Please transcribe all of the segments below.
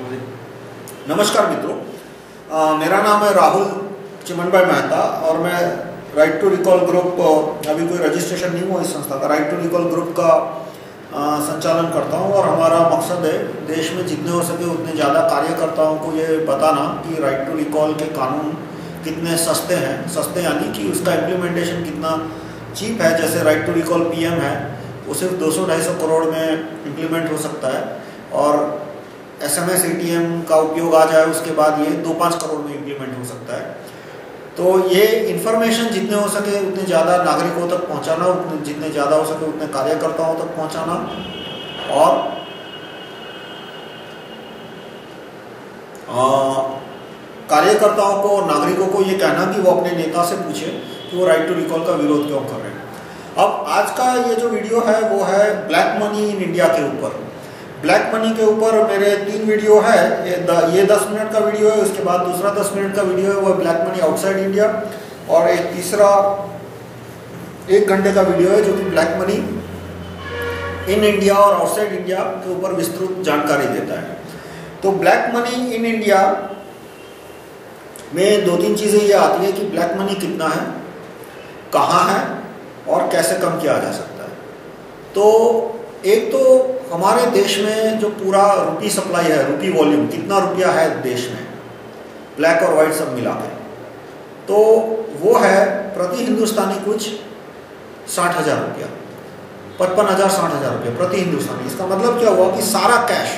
नमस्कार मित्रों, मेरा नाम है राहुल चिमन भाई मेहता और मैं राइट टू रिकॉल ग्रुप, अभी कोई रजिस्ट्रेशन नहीं हुआ इस संस्था का, राइट टू रिकॉल ग्रुप का संचालन करता हूं। और हमारा मकसद है देश में जितने हो सके उतने ज़्यादा कार्यकर्ताओं को ये बताना कि राइट टू रिकॉल के कानून कितने सस्ते हैं। सस्ते यानी कि उसका इम्प्लीमेंटेशन कितना चीप है। जैसे राइट टू रिकॉल पीएम है, वो सिर्फ 200-250 करोड़ में इम्प्लीमेंट हो सकता है, और SMS ATM का उपयोग आ जाए उसके बाद ये 2-5 करोड़ में इम्प्लीमेंट हो सकता है। तो ये इन्फॉर्मेशन जितने हो सके उतने ज़्यादा नागरिकों तक पहुंचाना, जितने ज़्यादा हो सके उतने कार्यकर्ताओं तक पहुंचाना, और कार्यकर्ताओं को, नागरिकों को ये कहना कि वो अपने नेता से पूछे कि वो राइट टू रिकॉल का विरोध क्यों कर रहे हैं। अब आज का ये जो वीडियो है वो है ब्लैक मनी इन इंडिया के ऊपर। ब्लैक मनी के ऊपर मेरे 3 वीडियो है। ये 10 मिनट का वीडियो है, उसके बाद दूसरा 10 मिनट का वीडियो है, वो ब्लैक मनी आउटसाइड इंडिया, और एक तीसरा 1 घंटे का वीडियो है जो कि ब्लैक मनी इन इंडिया और आउटसाइड इंडिया के ऊपर विस्तृत जानकारी देता है। तो ब्लैक मनी इन इंडिया में 2-3 चीज़ें ये आती है कि ब्लैक मनी कितना है, कहाँ है और कैसे कम किया जा सकता है। तो एक तो हमारे देश में जो पूरा रुपी सप्लाई है, रुपी वॉल्यूम, कितना रुपया है देश में, ब्लैक और वाइट सब मिला के, तो वो है प्रति हिंदुस्तानी कुछ 60,000 रुपया, 55,000-60,000 रुपया प्रति हिंदुस्तानी। इसका मतलब क्या हुआ कि सारा कैश,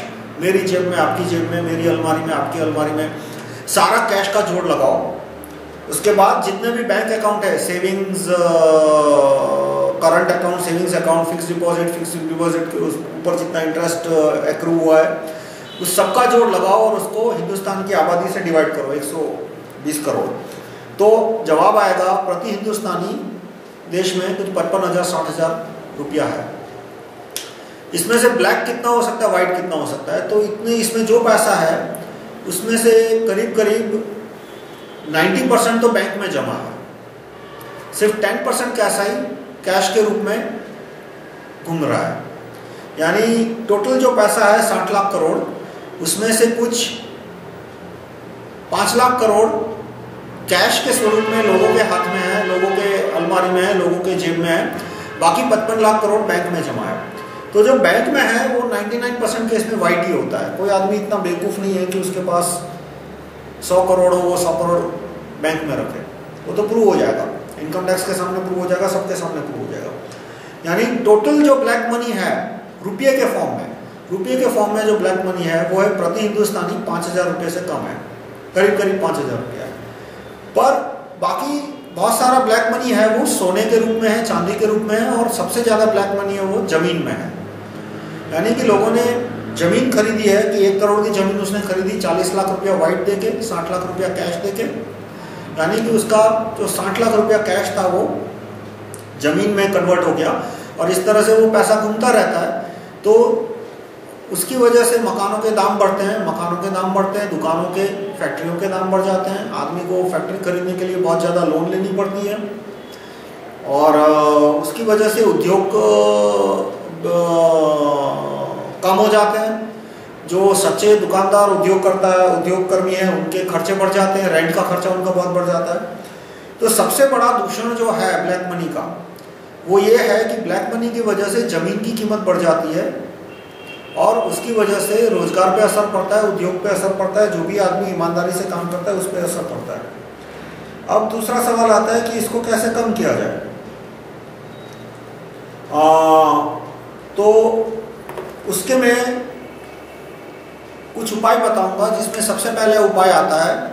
मेरी जेब में, आपकी जेब में, मेरी अलमारी में, आपकी अलमारी में, सारा कैश का जोड़ लगाओ। उसके बाद जितने भी बैंक अकाउंट है, savings, current account, savings account, fix deposit के ऊपर जितना इंटरेस्ट एक्रू हुआ है, उस सबका जोड़ लगाओ और उसको हिंदुस्तान की आबादी से डिवाइड करो, 120 करोड़। तो जवाब आएगा प्रति हिंदुस्तानी देश में कुछ 55,000-60,000 रुपया है। इसमें से ब्लैक कितना हो सकता है, वाइट कितना हो सकता है, तो इतने इसमें जो पैसा है उसमें से करीब 90% तो बैंक में जमा है, सिर्फ 10% कैश के रूप में घूम रहा है। यानी टोटल जो पैसा है 60 लाख करोड़, उसमें से कुछ 5 लाख करोड़ कैश के स्वरूप में लोगों के हाथ में है, लोगों के अलमारी में है, लोगों के जेब में है, बाकी 55 लाख करोड़ बैंक में जमा है। तो जो बैंक में है वो 99% केस में वाइट ही होता है। कोई आदमी इतना बेवकूफ़ नहीं है कि उसके पास 100 करोड़ हो, वो 100 करोड़ बैंक में रखे। वो तो प्रूव हो जाएगा, इनकम टैक्स के सामने प्रूव हो जाएगा, सबके सामने प्रूव हो जाएगा। यानी टोटल जो ब्लैक मनी है रुपये के फॉर्म में जो ब्लैक मनी है वो है प्रति हिंदुस्तानी 5,000 रुपये से कम है, करीब 5,000 रुपया है। पर बाकी बहुत सारा ब्लैक मनी है वो सोने के रूप में है, चांदी के रूप में है, और सबसे ज़्यादा ब्लैक मनी है वो ज़मीन में है। यानी कि लोगों ने ज़मीन खरीदी है कि 1 करोड़ की ज़मीन उसने खरीदी 40 लाख रुपया वाइट दे के, 60 लाख रुपया कैश दे के। यानी कि उसका जो 60 लाख रुपया कैश था वो ज़मीन में कन्वर्ट हो गया, और इस तरह से वो पैसा घूमता रहता है। तो उसकी वजह से मकानों के दाम बढ़ते हैं, दुकानों के, फैक्ट्रियों के दाम बढ़ जाते हैं। आदमी को फैक्ट्री खरीदने के लिए बहुत ज़्यादा लोन लेनी पड़ती है, और उसकी वजह से उद्योग कम हो जाते हैं। जो सच्चे दुकानदार, उद्योगकर्मी हैं, उनके खर्चे बढ़ जाते हैं, रेंट का खर्चा उनका बहुत बढ़ जाता है। तो सबसे बड़ा दूषण जो है ब्लैक मनी का वो ये है कि ब्लैक मनी की वजह से ज़मीन की कीमत बढ़ जाती है, और उसकी वजह से रोजगार पे असर पड़ता है, उद्योग पे असर पड़ता है, जो भी आदमी ईमानदारी से काम करता है उस पर असर पड़ता है। अब दूसरा सवाल आता है कि इसको कैसे कम किया जाए। तो उसके मैं कुछ उपाय बताऊंगा, जिसमें सबसे पहले उपाय आता है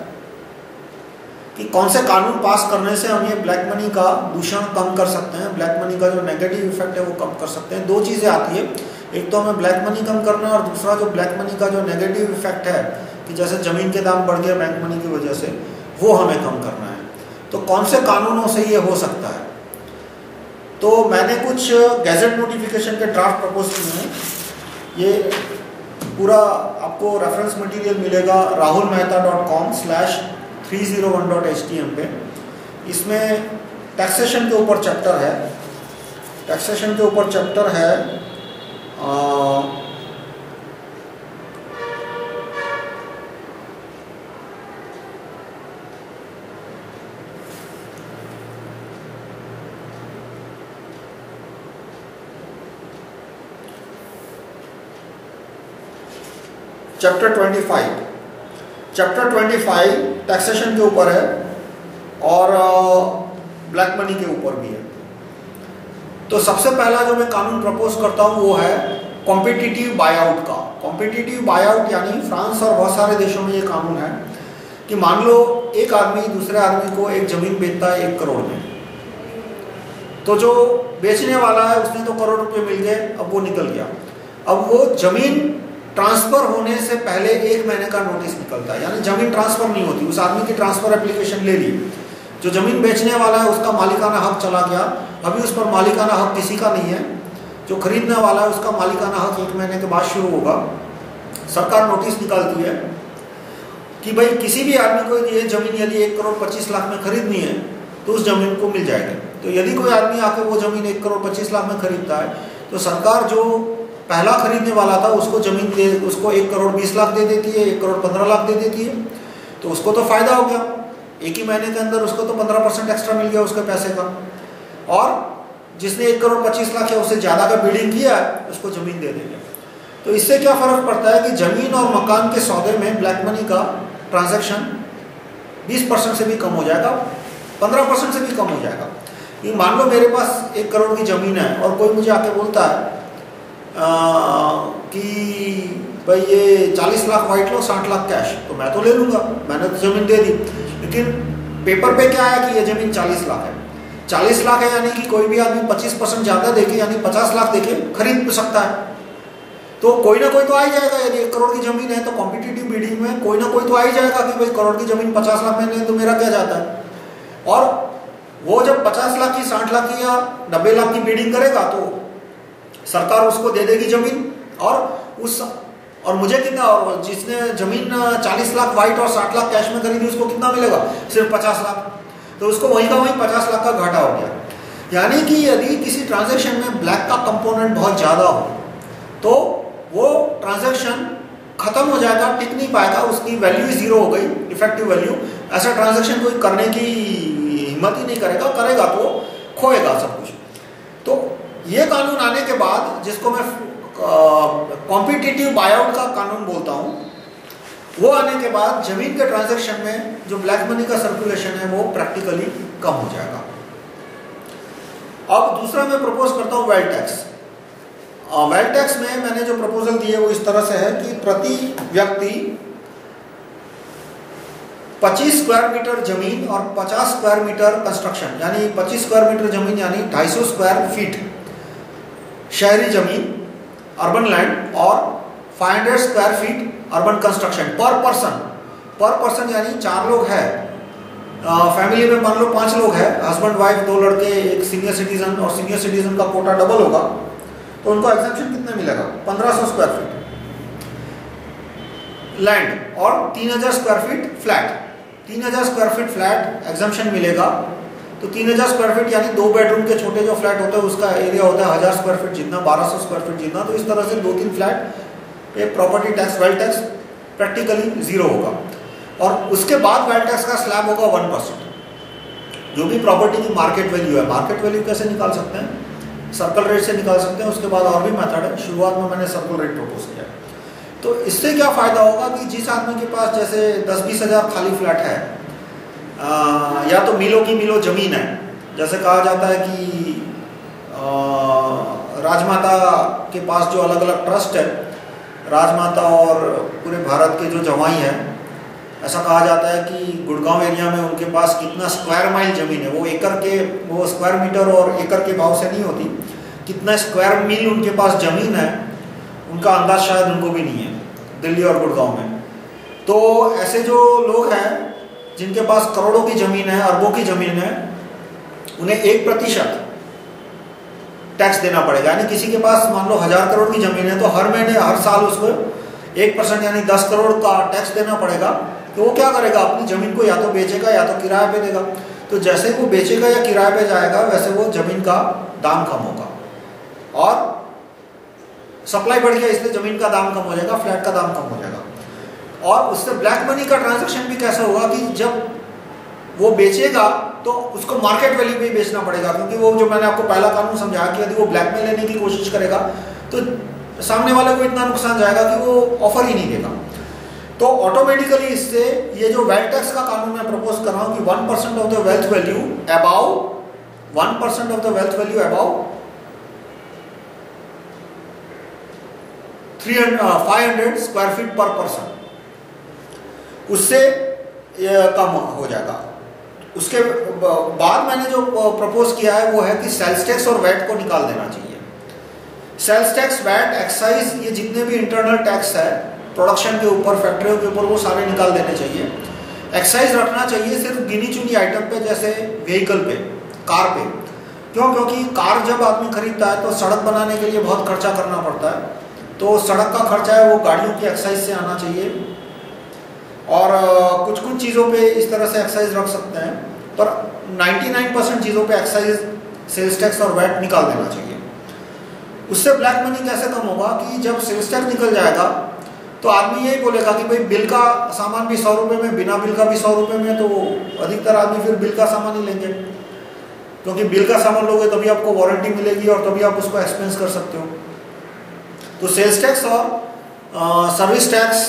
कि कौन से कानून पास करने से हम ये ब्लैक मनी का दूषण कम कर सकते हैं, ब्लैक मनी का जो नेगेटिव इफेक्ट है वो कम कर सकते हैं। 2 चीज़ें आती है, एक तो हमें ब्लैक मनी कम करना है, और दूसरा जो ब्लैक मनी का जो नेगेटिव इफेक्ट है कि जैसे ज़मीन के दाम बढ़ गए बैंक मनी की वजह से, वो हमें कम करना है। तो कौन से कानूनों से ये हो सकता है? तो मैंने कुछ गैजेट नोटिफिकेशन के ड्राफ्ट प्रपोज किए हैं। ये पूरा आपको रेफरेंस मटेरियल मिलेगा rahulmehta.com/301.htm पे। इसमें टैक्सेशन के ऊपर चैप्टर है, चैप्टर 25। चैप्टर 25 टैक्सेशन के ऊपर है और ब्लैक मनी के ऊपर भी है। तो सबसे पहला जो मैं कानून प्रपोज करता हूँ वो है कॉम्पिटिटिव बायआउट का। कॉम्पिटिटिव बायआउट यानी फ्रांस और बहुत सारे देशों में ये कानून है कि मान लो एक आदमी दूसरे आदमी को एक जमीन बेचता है 1 करोड़ में, तो जो बेचने वाला है उसने तो करोड़ रुपए मिल गए, अब वो निकल गया। अब वो जमीन ट्रांसफर होने से पहले 1 महीने का नोटिस निकलता है, यानी जमीन ट्रांसफर नहीं होती। उस आदमी की ट्रांसफर एप्लीकेशन ले ली, जो जमीन बेचने वाला है उसका मालिकाना हक चला गया, अभी उस पर मालिकाना हक किसी का नहीं है। जो खरीदने वाला है उसका मालिकाना हक 1 महीने के बाद शुरू होगा। सरकार नोटिस निकालती है कि भाई किसी भी आदमी को ये जमीन यदि 1 करोड़ 25 लाख में खरीदनी है तो उस जमीन को मिल जाएगी। तो यदि कोई आदमी आकर वो जमीन 1 करोड़ 25 लाख में खरीदता है तो सरकार जो पहला खरीदने वाला था उसको जमीन दे, उसको 1 करोड़ 20 लाख दे देती है, 1 करोड़ 15 लाख दे देती है। तो उसको तो फायदा हो गया, एक ही महीने के अंदर उसको तो 15% एक्स्ट्रा मिल गया उसके पैसे का। और जिसने 1 करोड़ 25 लाख या उससे ज़्यादा का बिडिंग किया उसको ज़मीन दे देंगे। तो इससे क्या फ़र्क पड़ता है कि ज़मीन और मकान के सौदे में ब्लैक मनी का ट्रांजैक्शन 20% से भी कम हो जाएगा, 15% से भी कम हो जाएगा। ये मान लो मेरे पास 1 करोड़ की ज़मीन है और कोई मुझे आके बोलता है कि भाई ये 40 लाख वाइट लो 60 लाख कैश, तो मैं तो ले लूँगा, मैंने तो ज़मीन दे दी। लेकिन पेपर पे क्या है कि ये ज़मीन 40 लाख है। 40 लाख है यानी कि कोई भी आदमी 25% ज़्यादा देके यानी 50 लाख देके खरीद सकता है। तो कोई ना कोई तो आ ही जाएगा। यदि 1 करोड़ की ज़मीन है तो कॉम्पिटिटिव बिडिंग में कोई ना कोई तो आ ही जाएगा कि भाई करोड़ की ज़मीन 50 लाख में तो मेरा क्या जाता है। और वो जब 50 लाख की 60 लाख की या 90 लाख की बिडिंग करेगा तो सरकार उसको दे देगी ज़मीन, और मुझे कितना, और जिसने ज़मीन 40 लाख वाइट और 60 लाख कैश में खरीदी उसको कितना मिलेगा, सिर्फ 50 लाख। तो उसको वहीं का वहीं 50 लाख का घाटा हो गया। यानी कि यदि किसी ट्रांजैक्शन में ब्लैक का कंपोनेंट बहुत ज़्यादा हो तो वो ट्रांजैक्शन खत्म हो जाएगा, टिक नहीं पाएगा, उसकी वैल्यू ही 0 हो गई, इफेक्टिव वैल्यू। ऐसा ट्रांजैक्शन कोई करने की हिम्मत ही नहीं करेगा, करेगा तो खोएगा सब कुछ। तो ये कानून आने के बाद, जिसको मैं कॉम्पिटिटिव बायआउट का कानून बोलता हूँ, वो आने के बाद जमीन के ट्रांजैक्शन में जो ब्लैक मनी का सर्कुलेशन है वो प्रैक्टिकली कम हो जाएगा। अब दूसरा मैं प्रपोज करता हूँ वेल्थ टैक्स। वेल्थ टैक्स में मैंने जो प्रपोजल दी है वो इस तरह से है कि प्रति व्यक्ति 25 स्क्वायर मीटर जमीन और 50 स्क्वायर मीटर कंस्ट्रक्शन, यानी 25 स्क्वायर मीटर जमीन यानी 250 स्क्वायर फीट शहरी जमीन अर्बन लैंड और 500 स्क्वायर फीट अर्बन कंस्ट्रक्शन पर पर्सन यानी 4 लोग हैं फैमिली में, मान लो 5 लोग हैं, हस्बैंड वाइफ 2 लड़के, एक सीनियर सिटीजन, और सीनियर सिटीजन का कोटा डबल होगा तो उनको एग्जम्पशन कितना मिलेगा, 1500 स्क्वायर फीट लैंड और 3000 square feet flat. 3000 square feet flat exemption मिलेगा। तो 3000 स्क्वायर फीट यानी 2 बेडरूम के छोटे जो फ्लैट होते हैं उसका एरिया होता है 1000 स्क्वायर फीट जितना, 1200 स्क्वायर फीट जितना। तो इस तरह से 2-3 फ्लैट पे property tax, wealth tax practically 0 होगा। और उसके बाद वेल्थ टैक्स का स्लैब होगा 1%। जो भी प्रॉपर्टी की मार्केट वैल्यू है, मार्केट वैल्यू कैसे निकाल सकते हैं, सर्कल रेट से निकाल सकते हैं। उसके बाद और भी मेथड है, शुरुआत में मैंने सर्कल रेट प्रपोज किया। तो इससे क्या फ़ायदा होगा कि जिस आदमी के पास जैसे 10-20 हज़ार खाली फ्लैट है, या तो मिलों की मिलों ज़मीन है, जैसे कहा जाता है कि राजमाता के पास जो अलग अलग ट्रस्ट है, राजमाता और पूरे भारत के जो जवाई हैं, ऐसा कहा जाता है कि गुड़गांव एरिया में उनके पास कितना स्क्वायर माइल ज़मीन है, वो एकड़ के, वो स्क्वायर मीटर और एकड़ के भाव से नहीं होती, कितना स्क्वायर मील उनके पास ज़मीन है उनका अंदाज शायद उनको भी नहीं है दिल्ली और गुड़गांव में। तो ऐसे जो लोग हैं जिनके पास करोड़ों की ज़मीन है, अरबों की ज़मीन है, उन्हें 1% टैक्स देना पड़ेगा। यानी किसी के पास मान लो 1000 करोड़ की ज़मीन है तो हर महीने, हर साल उसको 1% यानी 10 करोड़ का टैक्स देना पड़ेगा। तो वो क्या करेगा, अपनी ज़मीन को या तो बेचेगा या तो किराए पे देगा। तो जैसे वो बेचेगा या किराए पे जाएगा वैसे वो ज़मीन का दाम कम होगा और सप्लाई बढ़ गया इसलिए ज़मीन का दाम कम हो जाएगा, फ्लैट का दाम कम हो जाएगा। और उससे ब्लैक मनी का ट्रांजैक्शन भी कैसा होगा कि जब वो बेचेगा तो उसको मार्केट वैल्यू पे ही बेचना पड़ेगा, क्योंकि वो जो मैंने आपको पहला कानून समझाया कि यदि वो ब्लैक में लेने की कोशिश करेगा तो सामने वाले को इतना नुकसान जाएगा कि वो ऑफर ही नहीं देगा। तो ऑटोमेटिकली इससे ये जो वेल्थ टैक्स का कानून मैं प्रपोज कर रहा हूँ कि 1% of the wealth value about 1% of the wealth value about 500 square feet per person, उससे कम हो जाएगा। उसके बाद मैंने जो प्रपोज किया है वो है कि सेल्स टैक्स और वैट को निकाल देना चाहिए। सेल्स टैक्स, वैट, एक्साइज, ये जितने भी इंटरनल टैक्स है प्रोडक्शन के ऊपर, फैक्ट्रियों के ऊपर, वो सारे निकाल देने चाहिए। एक्साइज रखना चाहिए सिर्फ गिनी चुनी आइटम पे, जैसे व्हीकल पे, कार पे। क्यों? क्योंकि कार जब आदमी खरीदता है तो सड़क बनाने के लिए बहुत खर्चा करना पड़ता है, तो सड़क का खर्चा है वो गाड़ियों की एक्साइज से आना चाहिए। और कुछ कुछ चीज़ों पे इस तरह से एक्साइज रख सकते हैं, पर 99% चीज़ों पे एक्साइज, सेल्स टैक्स और वैट निकाल देना चाहिए। उससे ब्लैक मनी कैसे कम होगा कि जब सेल्स टैक्स निकल जाएगा तो आदमी यही बोलेगा कि भाई बिल का सामान भी 100 रुपये में, बिना बिल का भी 100 रुपये में, तो अधिकतर आदमी फिर बिल का सामान ही लेंगे, क्योंकि बिल का सामान लोगे तभी आपको वारंटी मिलेगी और तभी आप उसको एक्सपेंस कर सकते हो। तो सेल्स टैक्स और सर्विस टैक्स,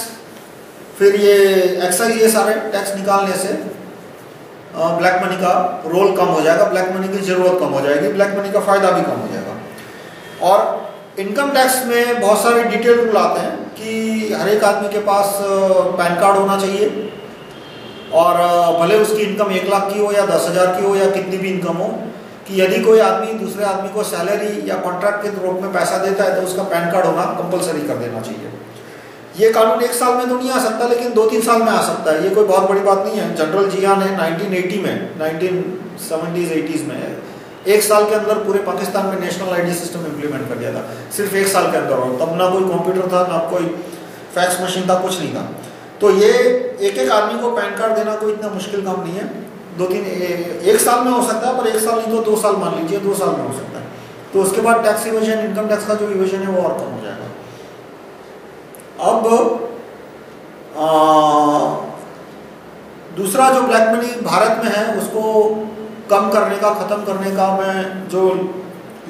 फिर ये एक्साइज, ये सारे टैक्स निकालने से ब्लैक मनी का रोल कम हो जाएगा, ब्लैक मनी की ज़रूरत कम हो जाएगी, ब्लैक मनी का फ़ायदा भी कम हो जाएगा। और इनकम टैक्स में बहुत सारे डिटेल रूल आते हैं कि हर एक आदमी के पास पैन कार्ड होना चाहिए, और भले उसकी इनकम 1 लाख की हो या 10,000 की हो या कितनी भी इनकम हो, कि यदि कोई आदमी दूसरे आदमी को सैलरी या कॉन्ट्रैक्ट के रूप में पैसा देता है तो उसका पैन कार्ड होना कंपलसरी कर देना चाहिए। ये कानून 1 साल में तो नहीं आ सकता, लेकिन 2-3 साल में आ सकता है। ये कोई बहुत बड़ी बात नहीं है। जनरल जिया ने 1980 में, 1970s 80s में 1 साल के अंदर पूरे पाकिस्तान में नेशनल आईडी सिस्टम इम्प्लीमेंट कर दिया था, सिर्फ 1 साल के अंदर। और तब ना कोई कंप्यूटर था, ना कोई फैक्स मशीन था, कुछ नहीं था। तो ये एक आदमी को पैन कार्ड देना कोई इतना मुश्किल काम नहीं है। 1 साल में हो सकता है, पर 1 साल नहीं तो 2 साल मान लीजिए, 2 साल में हो सकता है। तो उसके बाद टैक्स इवेजन, इनकम टैक्स का जो इवेजन है वो और कम हो जाएगा। अब दूसरा जो ब्लैक मनी भारत में है उसको कम करने का, ख़त्म करने का मैं जो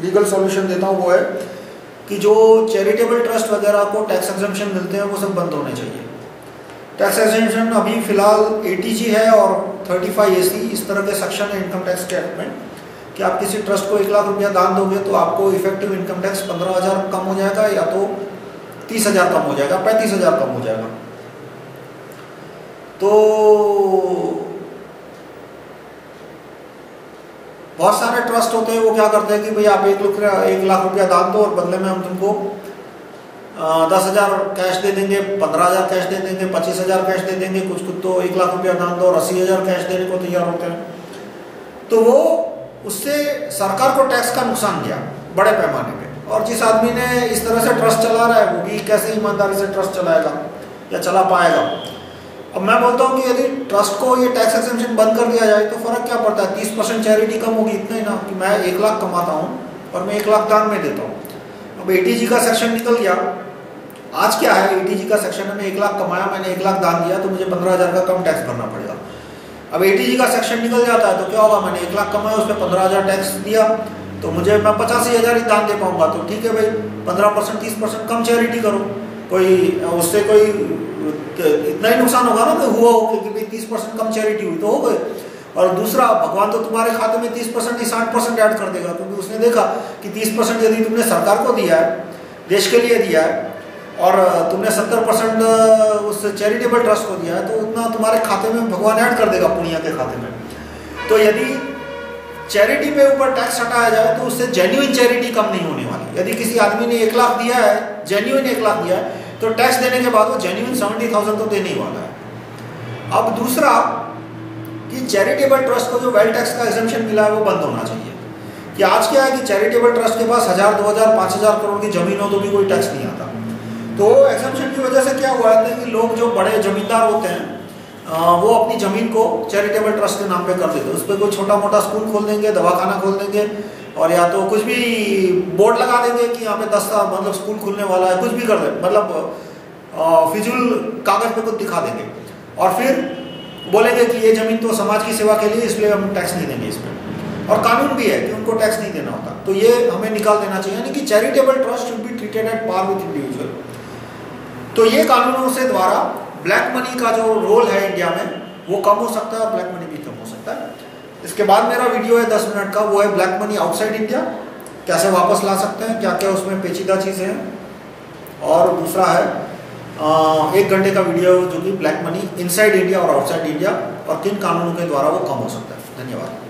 लीगल सॉल्यूशन देता हूँ वो है कि जो चैरिटेबल ट्रस्ट वगैरह को टैक्स एग्जम्पशन मिलते हैं वो सब बंद होने चाहिए। टैक्स एग्जम्पशन अभी फ़िलहाल ATG है और 35AC, इस तरह के सेक्शन है इनकम टैक्स के एक्ट में कि आप किसी ट्रस्ट को 1 लाख रुपया दान दोगे तो आपको इफेक्टिव इनकम टैक्स 15,000 कम हो जाएगा, या तो 30,000 कम हो जाएगा, 35,000 कम हो जाएगा। तो बहुत सारे ट्रस्ट होते हैं, वो क्या करते हैं कि भाई आप 1 लाख रुपया दान दो और बदले में हम तुमको 10,000 कैश दे देंगे, 15,000 कैश दे देंगे, 25,000 कैश दे देंगे। कुछ तो 1 लाख रुपया दान दो और 80,000 कैश देने को तैयार होते हैं। तो वो उससे सरकार को टैक्स का नुकसान किया बड़े पैमाने पे। और जिस आदमी ने इस तरह से ट्रस्ट चला रहा है वो भी कैसे ईमानदारी से ट्रस्ट चलाएगा या चला पाएगा। अब मैं बोलता हूँ कि यदि ट्रस्ट को ये टैक्स एग्जम्पशन बंद कर दिया जाए तो फ़र्क क्या पड़ता है, 30% चैरिटी कम होगी, इतना ही ना, कि मैं 1 लाख कमाता हूँ और मैं 1 लाख दान में देता हूँ। अब ATG का सेक्शन निकल गया। आज क्या है, ATG का सेक्शन है, मैं 1 लाख कमाया, मैंने 1 लाख दान दिया तो मुझे 15,000 का कम टैक्स भरना पड़ेगा। अब ATG का सेक्शन निकल जाता है तो क्या होगा, मैंने 1 लाख कमाया, उस पर 15,000 टैक्स दिया तो मुझे मैं 85,000 ही दान दे पाऊंगा। तो ठीक है भाई, 15%, 30% कम चैरिटी करो, कोई उससे कोई इतना ही नुकसान होगा ना कि हुआ हो कि भाई 30% कम चैरिटी हुई तो हो गए। और दूसरा, भगवान तो तुम्हारे खाते में 30% नहीं 60% ऐड कर देगा, क्योंकि उसने देखा कि 30% यदि तुमने सरकार को दिया है, देश के लिए दिया है, और तुमने 70% उस चैरिटेबल ट्रस्ट को दिया है, तो उतना तुम्हारे खाते में भगवान ऐड कर देगा, पुण्य के खाते में। तो यदि चैरिटी पे ऊपर टैक्स हटाया जाए तो उससे जेन्युइन चैरिटी कम नहीं होने वाली। यदि किसी आदमी ने 1 लाख दिया है, जेन्युइन 1 लाख दिया है, तो टैक्स देने के बाद वो जेन्युइन 70,000 तो देने ही वाला है। अब दूसरा कि चैरिटेबल ट्रस्ट को जो वेल्थ टैक्स का एग्जम्पशन मिला है वो बंद होना चाहिए। कि आज क्या है कि चैरिटेबल ट्रस्ट के पास 1,000, 2,000, 5,000 करोड़ की जमीन हो तो भी कोई टैक्स नहीं आता। तो एग्जम्पशन की वजह से क्या हुआ है कि लोग जो बड़े जमींदार होते हैं वो अपनी ज़मीन को चैरिटेबल ट्रस्ट के नाम पे कर देते हैं। उस पर कोई छोटा मोटा स्कूल खोल देंगे, दवाखाना खोल देंगे, और या तो कुछ भी बोर्ड लगा देंगे कि यहाँ पे 10 मतलब स्कूल खुलने वाला है, कुछ भी कर देंगे, मतलब फिजूल कागज पे कुछ दिखा देंगे, और फिर बोलेंगे कि ये ज़मीन तो समाज की सेवा के लिए, इसलिए हम टैक्स नहीं देंगे इस पर। और कानून भी है कि उनको टैक्स नहीं देना होता। तो ये हमें निकाल देना चाहिए, यानी कि charitable trust should be treated at par with individual. तो ये कानूनों से द्वारा ब्लैक मनी का जो रोल है इंडिया में वो कम हो सकता है और ब्लैक मनी भी कम हो सकता है। इसके बाद मेरा वीडियो है 10 मिनट का, वो है ब्लैक मनी आउटसाइड इंडिया, कैसे वापस ला सकते हैं, क्या क्या उसमें पेचीदा चीज़ें हैं। और दूसरा है 1 घंटे का वीडियो जो कि ब्लैक मनी इनसाइड इंडिया और आउटसाइड इंडिया और किन कानूनों के द्वारा वो कम हो सकता है। धन्यवाद।